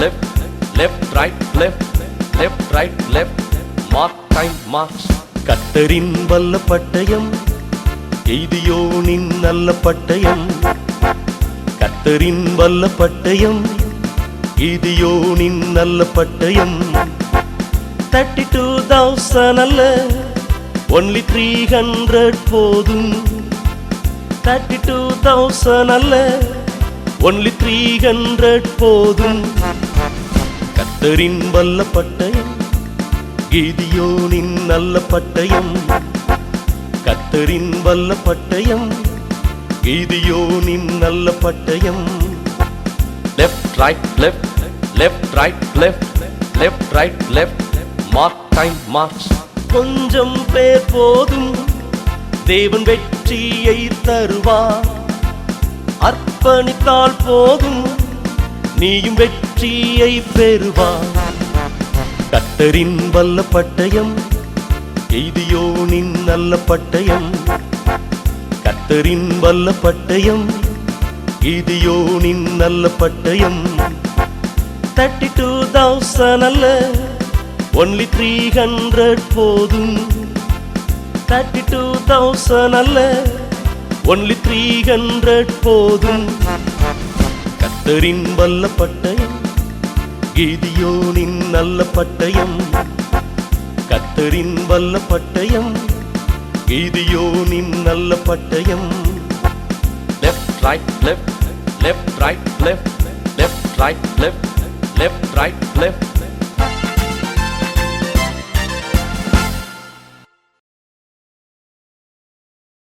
left, left, right, left, left, right, left. Mark time, march. கர்த்தரின் வல்ல பட்டயம், எய்தியோனின் நல்ல பட்டயம். கர்த்தரின் வல்ல பட்டயம், எய்தியோனின் நல்ல பட்டயம். 32,000 அல்ல, only 300 போதும். 32,000 அல்ல, only 300 போதும். கர்த்தரின் வல்ல பட்டயம், கிதியோனின் நல்ல பட்டயம். கர்த்தரின் வல்ல பட்டயம், கிதியோனின் நல்ல பட்டயம். Left, right, left, left, right, left, left, right, left. Mark time, march. கொஞ்சம் பேர் போதும், தேவன் வெற்றியை தருவார். அர்ப்பணித்தால் போதும், நீயும் வெற்றியை பெறுவார். கர்த்தரின் வல்ல பட்டயம், எய்தியோனின் நல்ல பட்டயம். கர்த்தரின் வல்ல பட்டயம், எய்தியோனின் நல்ல பட்டயம். 32,000 அல்ல, only 300 போதும். 32,000 அல்ல, only 300 போதும். கர்த்தரின் வல்ல பட்டயம், கிதியோனின் நல்ல பட்டயம். கர்த்தரின் வல்ல பட்டயம், கிதியோனின் நல்ல பட்டயம். Left, right, left, left, right, left, left, right, left, left, right, left.